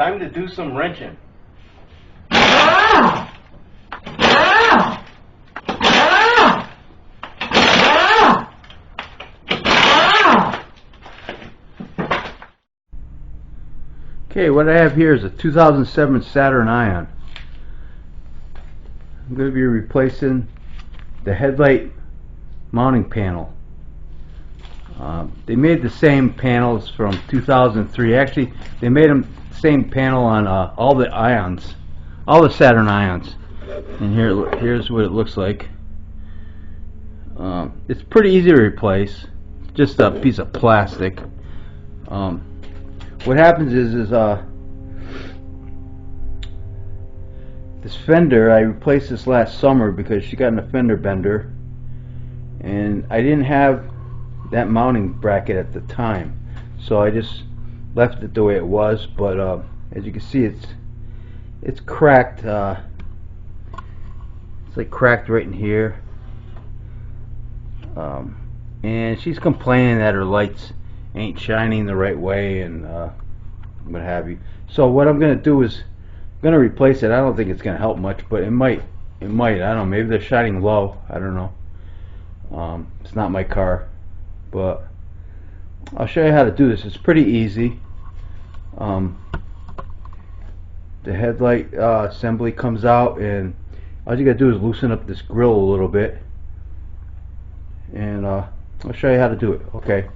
time to do some wrenching. Okay, what I have here is a 2007 Saturn Ion. I'm going to be replacing the headlight mounting panel. They made the same panels from 2003. Actually, they made them same panel on all the Ions, all the Saturn Ions. And here's what it looks like. It's pretty easy to replace. Just a piece of plastic. What happens is this fender, I replaced this last summer because she got in a fender bender, and I didn't have that mounting bracket at the time, so I just left it the way it was. But as you can see, it's cracked. It's like cracked right in here, and she's complaining that her lights ain't shining the right way and what have you. So what I'm gonna do is I'm gonna replace it. I don't think it's gonna help much, but it might. I don't know, maybe they're shining low, I don't know. It's not my car, but I'll show you how to do this. It's pretty easy. The headlight assembly comes out, and all you gotta do is loosen up this grill a little bit, and I'll show you how to do it. Okay.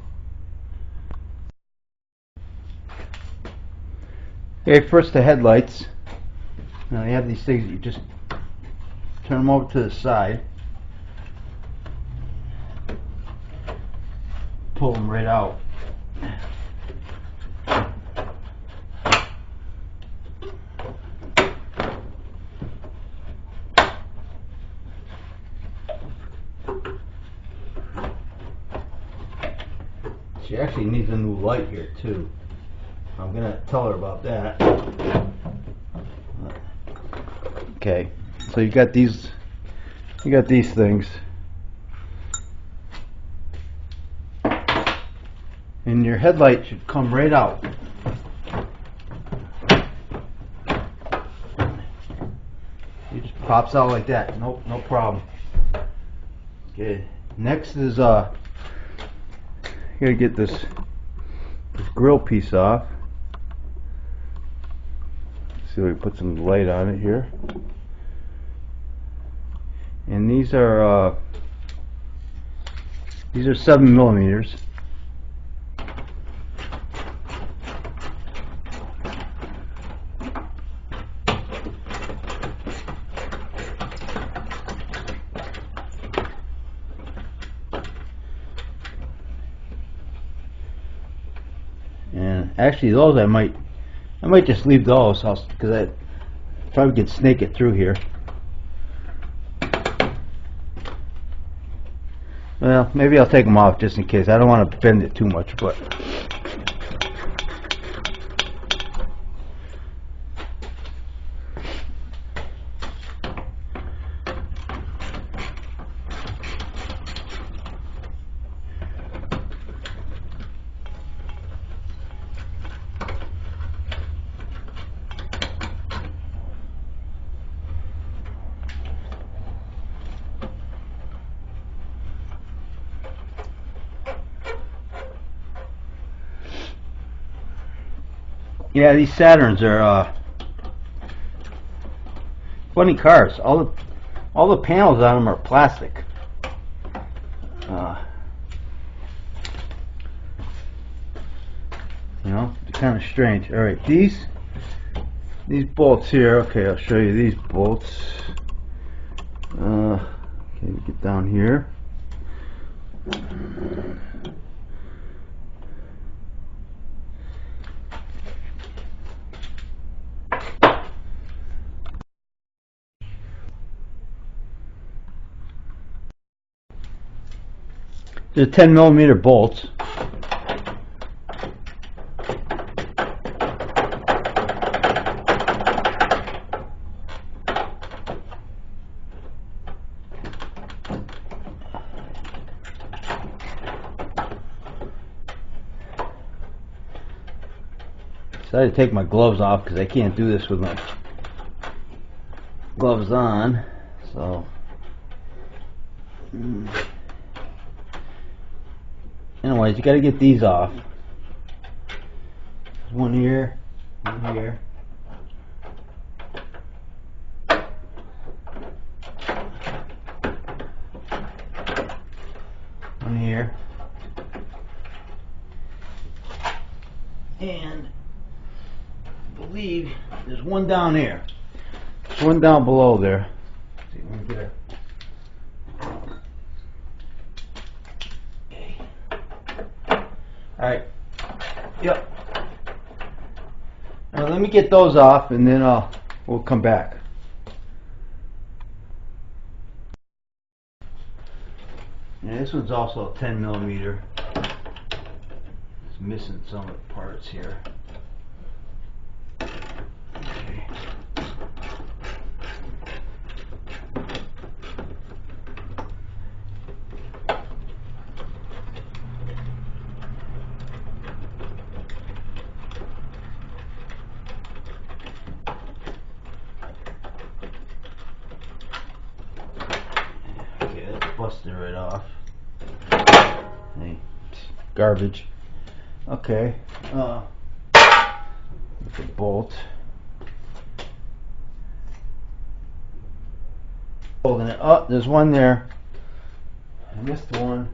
Okay, first the headlights. Now they have these things that you just turn them over to the side, pull them right out. She actually needs a new light here too. I'm gonna tell her about that. Okay, so you got these things, and your headlight should come right out. It just pops out like that. Nope, no problem. Okay, next is you gotta get this grill piece off. See if we put some light on it here. And these are 7mm. And actually, those I might just leave those, because I probably could snake it through here. Well, maybe I'll take them off just in case. I don't want to bend it too much, but yeah, these Saturns are funny cars. All the panels on them are plastic. You know, it's kind of strange. All right, these bolts here. Okay, I'll show you these bolts. Okay, we get down here. They're 10mm bolts. decided to take my gloves off because I can't do this with my gloves on. So, anyways, you got to get these off. There's one here, one here. One here. And I believe there's one down here. There's one down below there. Let's see if we can get it. Okay. Alright. Yep. Now let me get those off and then we'll come back. And this one's also a 10 millimeter. It's missing some of the parts here. Okay. Okay, that's busted right off. Hey, garbage. Okay, the bolt. Holding it up. There's one there. I missed one.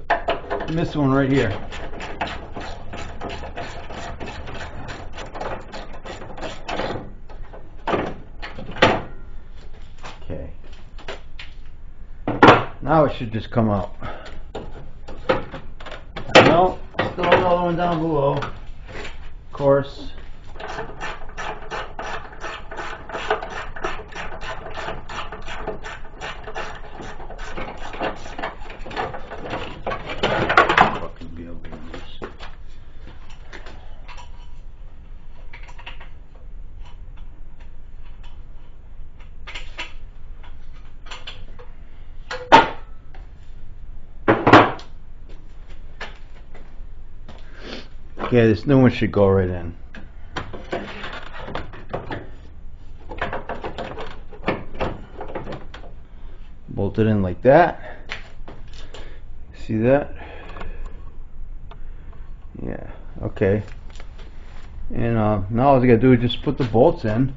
I missed one right here. Okay. Now it should just come out. No, still another one down below. Of course. Fucking be able to do this. Okay, this new one should go right in. Bolt it in like that. See that? Yeah, okay. And now all I gotta do is just put the bolts in.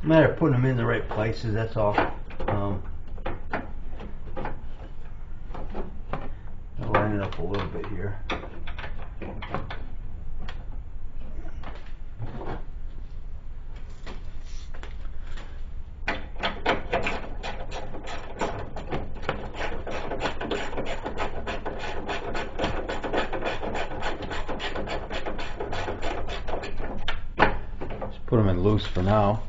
Matter of putting them in the right places, that's all. I'll line it up a little bit here. Just put them in loose for now.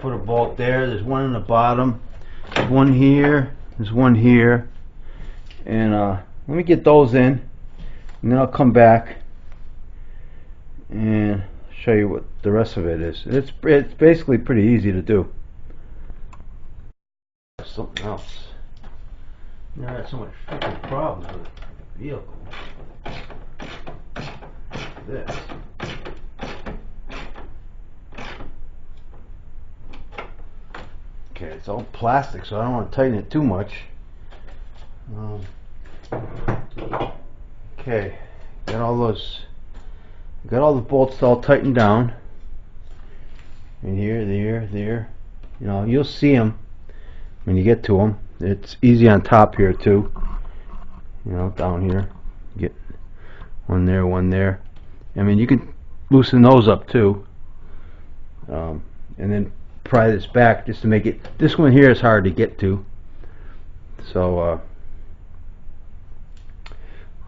Put a bolt there. There's one in the bottom. There's one here. There's one here. And let me get those in, and then I'll come back and show you what the rest of it is. It's basically pretty easy to do. Something else. Never had so much freaking problems with the vehicle. This. Okay, it's all plastic, so I don't want to tighten it too much. Okay, got all the bolts all tightened down. And here, there. You know, you'll see them when you get to them. It's easy on top here too. You know, down here, get one there, one there. I mean, you can loosen those up too, and then pry this back just to make it. This one here is hard to get to, so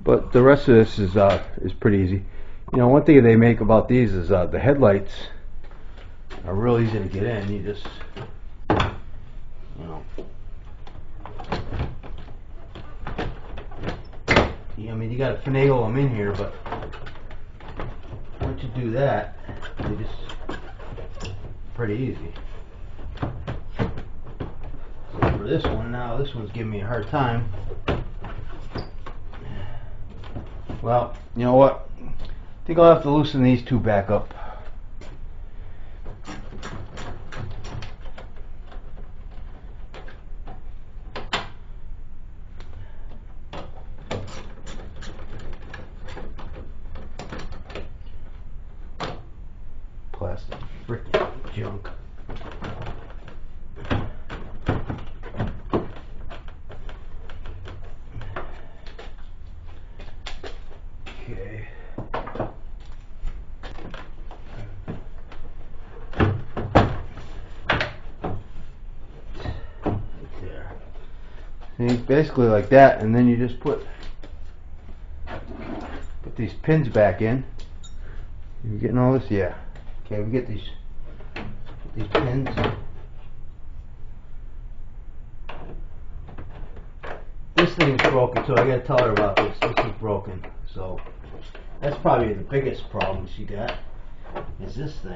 but the rest of this is pretty easy. You know, one thing they make about these is the headlights are real easy to get in. You just, you know, I mean, you got to finagle them in here, but once you do that, they just pretty easy. So for this one now, this one's giving me a hard time. Well, you know what? I think I'll have to loosen these two back up. Plastic freaking junk. Okay. Right there. See, basically like that, and then you just put these pins back in. You getting all this? Yeah. Okay, we get these pins. This thing's broken, so I gotta tell her about this. This is broken, so that's probably the biggest problem she got. Is this thing?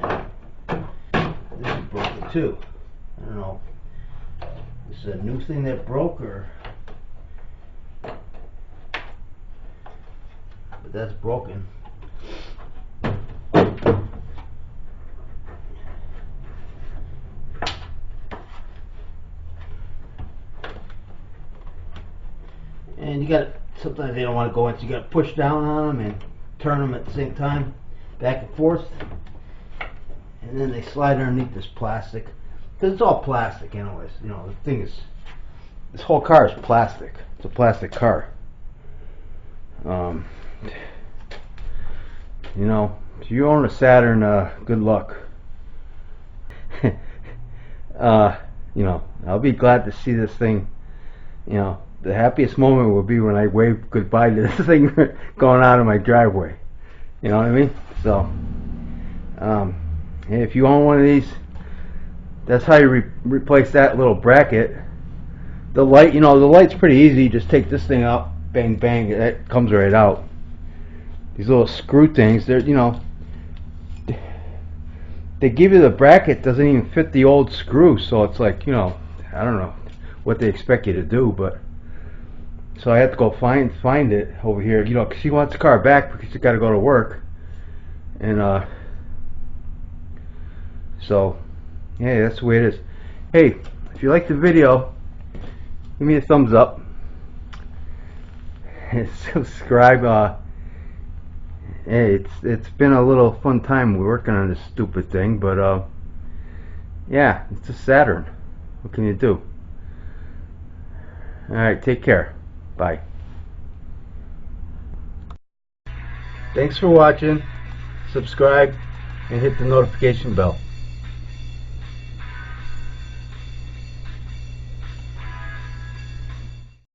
This is broken too. I don't know. This is a new thing that broke, or but that's broken. And you got sometimes they don't want to go in, so you got to push down on them and turn them at the same time, back and forth, and then they slide underneath this plastic, because it's all plastic anyways. You know, the thing is, this whole car is plastic. It's a plastic car. You know, if you own a Saturn, good luck. You know, I'll be glad to see this thing. You know, the happiest moment will be when I wave goodbye to this thing going out of my driveway. You know what I mean? So, if you own one of these, that's how you replace that little bracket. The light, you know, the light's pretty easy. You just take this thing out, bang, bang, it comes right out. These little screw things, they're, you know, they give you the bracket, doesn't even fit the old screw, so it's like, you know, I don't know what they expect you to do, but so I have to go find it over here, you know, because she wants the car back because she got to go to work, and so yeah, that's the way it is. Hey, if you like the video, give me a thumbs up and subscribe. Hey, it's been a little fun time working on this stupid thing, but yeah, it's a Saturn. What can you do? Alright, take care. Bye. Thanks for watching. Subscribe and hit the notification bell.